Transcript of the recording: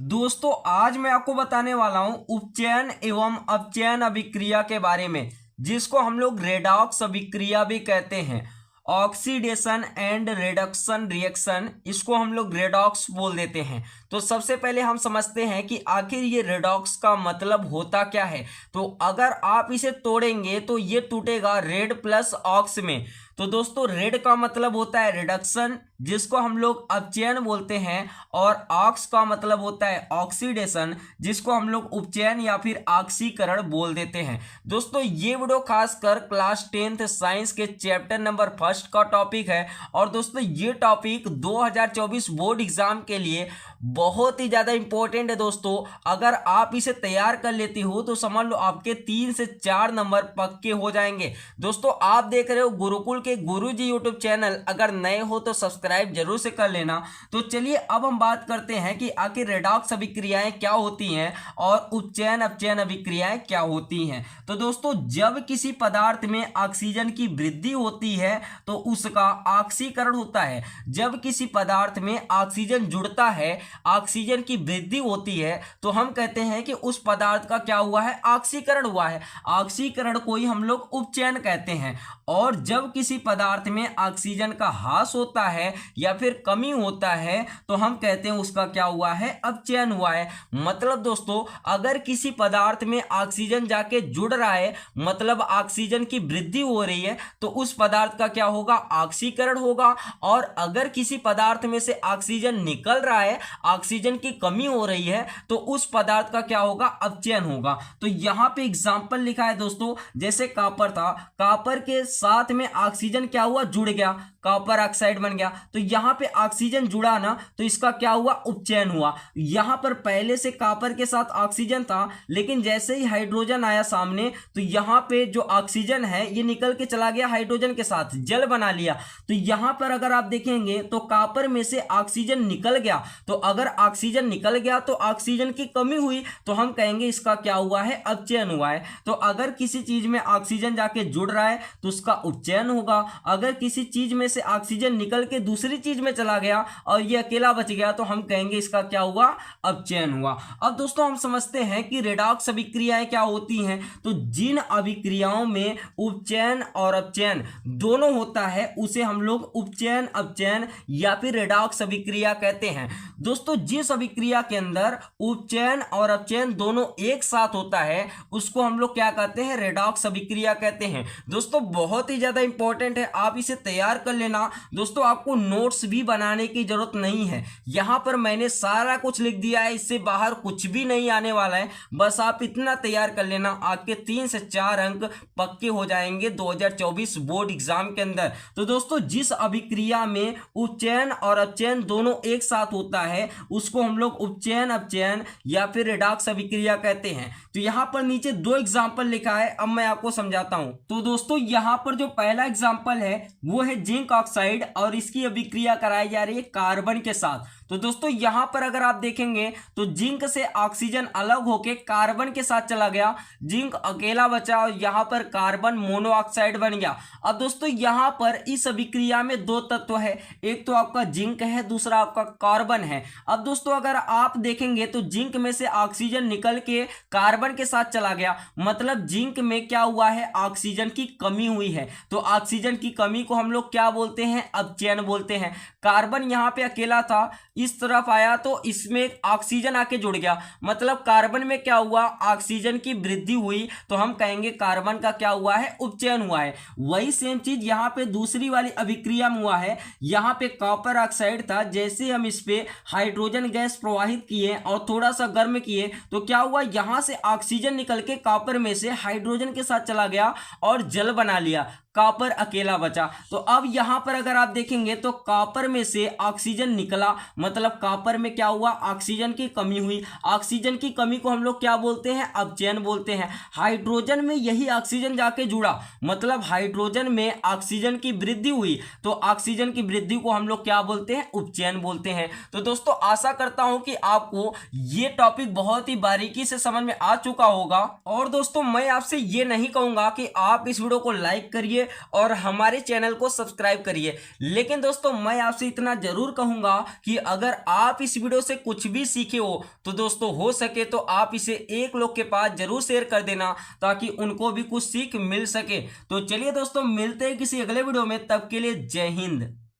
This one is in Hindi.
दोस्तों आज मैं आपको बताने वाला हूं उपचयन एवं अपचयन अभिक्रिया के बारे में, जिसको हम लोग रेडॉक्स अभिक्रिया भी कहते हैं। ऑक्सीडेशन एंड रिडक्शन रिएक्शन, इसको हम लोग रेडॉक्स बोल देते हैं। तो सबसे पहले हम समझते हैं कि आखिर ये रेडॉक्स का मतलब होता क्या है। तो अगर आप इसे तोड़ेंगे तो ये टूटेगा रेड प्लस ऑक्स में। तो दोस्तों रेड का मतलब होता है रिडक्शन, जिसको हम लोग अपचयन बोलते हैं, और ऑक्स का मतलब होता है ऑक्सीडेशन, जिसको हम लोग उपचयन या फिर ऑक्सीकरण बोल देते हैं। दोस्तों ये वीडियो खासकर क्लास 10th साइंस के चैप्टर नंबर 1 का टॉपिक है। और दोस्तों ये टॉपिक 2024 बोर्ड एग्जाम के लिए बहुत ही ज़्यादा इंपॉर्टेंट है। दोस्तों अगर आप इसे तैयार कर लेती हो तो समझ लो आपके 3 से 4 नंबर पक्के हो जाएंगे। दोस्तों आप देख रहे हो गुरुकुल के गुरुजी यूट्यूब चैनल, अगर नए हो तो सब्सक्राइब जरूर से कर लेना। तो चलिए अब हम बात करते हैं कि आखिर रेडॉक्स अभिक्रियाएं क्या होती हैं और उपचयन अपचयन अभिक्रियाएं क्या होती हैं। तो दोस्तों जब किसी पदार्थ में ऑक्सीजन की वृद्धि होती है तो उसका ऑक्सीकरण होता है। जब किसी पदार्थ में ऑक्सीजन जुड़ता है, ऑक्सीजन की वृद्धि होती है, तो हम कहते हैं कि उस पदार्थ का क्या हुआ है, ऑक्सीकरण हुआ है। ऑक्सीकरण को ही हम लोग उपचयन कहते हैं। और जब किसी पदार्थ में ऑक्सीजन का ह्रास होता है या फिर कमी होता है तो हम कहते हैं उसका क्या हुआ है, अपचयन हुआ है। मतलब दोस्तों अगर किसी पदार्थ में ऑक्सीजन जाके जुड़ रहा है, मतलब ऑक्सीजन की वृद्धि हो रही है, तो उस पदार्थ का क्या होगा, ऑक्सीकरण होगा। और अगर किसी पदार्थ में से ऑक्सीजन निकल रहा है, ऑक्सीजन की कमी हो रही है, तो उस पदार्थ का क्या होगा, अपचयन होगा। तो यहां पे एग्जांपल लिखा है दोस्तों, जैसे कॉपर था, कॉपर के साथ में ऑक्सीजन क्या हुआ, जुड़ गया, कॉपर ऑक्साइड बन गया। तो यहां पे ऑक्सीजन जुड़ा ना, तो इसका क्या हुआ, उपचयन हुआ। यहां पर पहले से कॉपर के साथ ऑक्सीजन था, लेकिन जैसे ही हाइड्रोजन आया सामने, तो यहां पे जो ऑक्सीजन है ये निकल के चला गया हाइड्रोजन के साथ, जल बना लिया। तो यहां पर अगर आप देखेंगे तो कॉपर में से ऑक्सीजन निकल गया। तो अगर ऑक्सीजन निकल गया तो ऑक्सीजन की कमी हुई, तो हम कहेंगे इसका क्या हुआ है, अपचयन हुआ है। तो अगर किसी चीज में ऑक्सीजन जाके जुड़ रहा है तो उसका उपचयन होगा। अगर किसी चीज में से ऑक्सीजन निकल के दूसरी चीज में चला गया और ये अकेला बच गया, तो हम कहेंगे इसका क्या हुआ, अपचयन हुआ। अब दोस्तों हम समझते हैं कि रेडॉक्स अभिक्रियाएं क्या होती हैं। तो जिन अभिक्रियाओं में उपचयन और अपचयन दोनों होता है उसे हम लोग उपचयन अपचयन या फिर रेडॉक्स अभिक्रिया कहते हैं। दोस्तों जिस अभिक्रिया के अंदर उपचयन और अपचयन दोनों एक साथ होता है उसको हम लोग क्या कहते हैं, रेडॉक्स अभिक्रिया कहते हैं। दोस्तों बहुत ही ज्यादा इंपॉर्टेंट है, आप इसे तैयार कर लेना। दोस्तों आपको नोट्स भी बनाने की जरूरत नहीं है, यहां पर मैंने सारा कुछ लिख दिया है, इससे बाहर कुछ भी नहीं आने वाला है। बस आप इतना तैयार कर लेना, आपके 3 से 4 अंक पक्के हो जाएंगे 2024 बोर्ड एग्जाम के अंदर। तो दोस्तों जिस अभिक्रिया में उपचयन और अपचयन दोनों एक साथ होता है उसको हम लोग उपचयन अपचयन या फिर रेडॉक्स अभिक्रिया कहते हैं। तो यहां पर नीचे 2 एग्जाम्पल लिखा है, अब मैं आपको समझाता हूं। तो दोस्तों यहां पर जो पहला एग्जाम्पल है वो है जिंक ऑक्साइड, और इसकी अभिक्रिया कराई जा रही है कार्बन के साथ। तो दोस्तों यहां पर अगर आप देखेंगे तो जिंक से ऑक्सीजन अलग होके कार्बन के साथ चला गया, जिंक अकेला बचा और यहां पर कार्बन मोनोऑक्साइड बन गया। अब दोस्तों यहां पर इस अभिक्रिया में 2 तत्व है, एक तो आपका जिंक है, दूसरा आपका कार्बन है। अब दोस्तों अगर आप देखेंगे तो जिंक में से ऑक्सीजन निकल के कार्बन के साथ चला गया, मतलब जिंक में क्या हुआ है, ऑक्सीजन की कमी हुई है। तो ऑक्सीजन की कमी को हम लोग क्या बोलते हैं, अपचयन बोलते हैं। कार्बन यहां पे अकेला था, इस तरफ आया तो इसमें ऑक्सीजन आके जुड़ गया, मतलब कार्बन में क्या हुआ, ऑक्सीजन की वृद्धि हुई, तो हम कहेंगे कार्बन का क्या हुआ है, उपचयन हुआ है। वही सेम चीज यहां पे दूसरी वाली अभिक्रिया में हुआ है। यहां पे कॉपर ऑक्साइड था, जैसे हम इस पे हाइड्रोजन गैस प्रवाहित किए और थोड़ा सा गर्म किए तो क्या हुआ, यहां से ऑक्सीजन निकल के कॉपर में से हाइड्रोजन के साथ चला गया और जल बना लिया, कॉपर अकेला बचा। तो अब यहां पर अगर आप देखेंगे तो कॉपर में से ऑक्सीजन निकला, मतलब कॉपर में क्या हुआ, ऑक्सीजन की कमी हुई। ऑक्सीजन की कमी को हम लोग क्या बोलते हैं, अपचयन बोलते हैं। हाइड्रोजन में यही ऑक्सीजन जाके जुड़ा, मतलब हाइड्रोजन में ऑक्सीजन की वृद्धि हुई, तो ऑक्सीजन की वृद्धि को हम लोग क्या बोलते हैं, उपचयन बोलते हैं। तो दोस्तों आशा करता हूं कि आपको ये टॉपिक बहुत ही बारीकी से समझ में आ चुका होगा। और दोस्तों मैं आपसे ये नहीं कहूंगा कि आप इस वीडियो को लाइक करिए करिए और हमारे चैनल को सब्सक्राइब करिए। लेकिन दोस्तों मैं आपसे इतना जरूर कहूंगा कि अगर आप इस वीडियो से कुछ भी सीखे हो तो दोस्तों हो सके तो आप इसे एक लोग के पास जरूर शेयर कर देना ताकि उनको भी कुछ सीख मिल सके। तो चलिए दोस्तों मिलते हैं किसी अगले वीडियो में, तब के लिए जय हिंद।